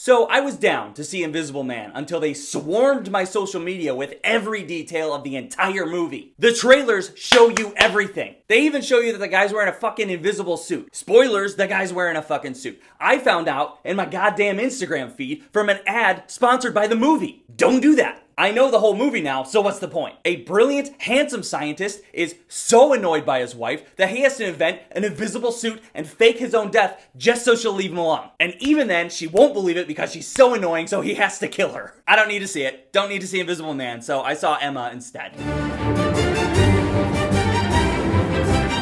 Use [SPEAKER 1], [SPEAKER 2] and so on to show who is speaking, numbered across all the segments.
[SPEAKER 1] So I was down to see Invisible Man until they swarmed my social media with every detail of the entire movie. The trailers show you everything. They even show you that the guy's wearing a fucking invisible suit. Spoilers, the guy's wearing a fucking suit. I found out in my goddamn Instagram feed from an ad sponsored by the movie. Don't do that. I know the whole movie now, so what's the point? A brilliant, handsome scientist is so annoyed by his wife that he has to invent an invisible suit and fake his own death just so she'll leave him alone. And even then, she won't believe it because she's so annoying, so he has to kill her. I don't need to see it. Don't need to see Invisible Man, so I saw Emma instead.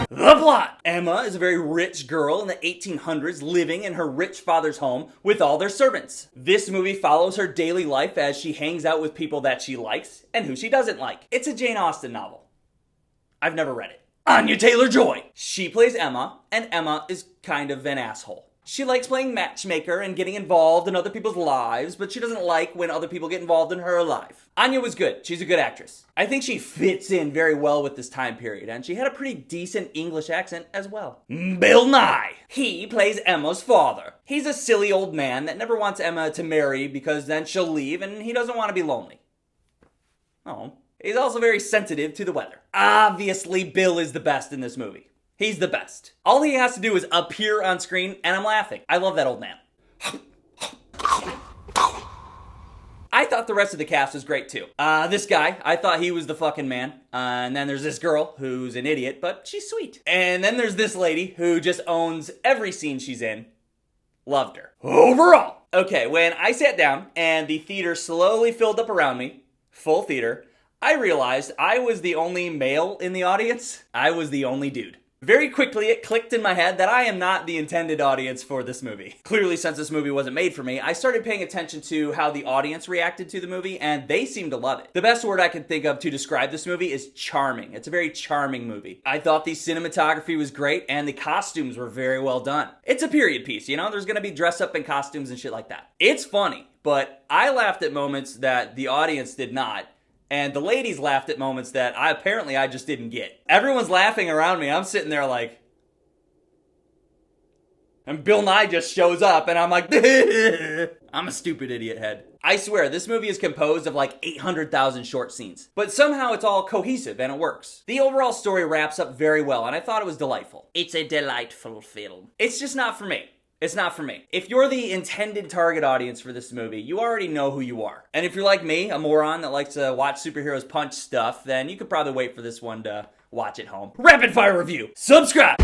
[SPEAKER 1] The plot! Emma is a very rich girl in the 1800s living in her rich father's home with all their servants. This movie follows her daily life as she hangs out with people that she likes and who she doesn't like. It's a Jane Austen novel. I've never read it. Anya Taylor-Joy! She plays Emma, and Emma is kind of an asshole. She likes playing matchmaker and getting involved in other people's lives, but she doesn't like when other people get involved in her life. Anya was good. She's a good actress. I think she fits in very well with this time period, and she had a pretty decent English accent as well. Bill Nighy. He plays Emma's father. He's a silly old man that never wants Emma to marry because then she'll leave and he doesn't want to be lonely. Oh. He's also very sensitive to the weather. Obviously, Bill is the best in this movie. He's the best. All he has to do is appear on screen, and I'm laughing. I love that old man. I thought the rest of the cast was great too. This guy, I thought he was the fucking man. And then there's this girl who's an idiot, but she's sweet. And then there's this lady who just owns every scene she's in. Loved her. Overall. Okay, when I sat down and the theater slowly filled up around me, full theater, I realized I was the only male in the audience. I was the only dude. Very quickly, it clicked in my head that I am not the intended audience for this movie. Clearly, since this movie wasn't made for me, I started paying attention to how the audience reacted to the movie, and they seemed to love it. The best word I can think of to describe this movie is charming. It's a very charming movie. I thought the cinematography was great, and the costumes were very well done. It's a period piece, you know? There's gonna be dress up in costumes and shit like that. It's funny, but I laughed at moments that the audience did not. And the ladies laughed at moments that I just didn't get. Everyone's laughing around me. I'm sitting there like... And Bill Nighy just shows up and I'm like... I'm a stupid idiot head. I swear, this movie is composed of like 800,000 short scenes. But somehow it's all cohesive and it works. The overall story wraps up very well and I thought it was delightful. It's a delightful film. It's just not for me. It's not for me. If you're the intended target audience for this movie, you already know who you are. And if you're like me, a moron that likes to watch superheroes punch stuff, then you could probably wait for this one to watch at home. Rapid fire review. Subscribe!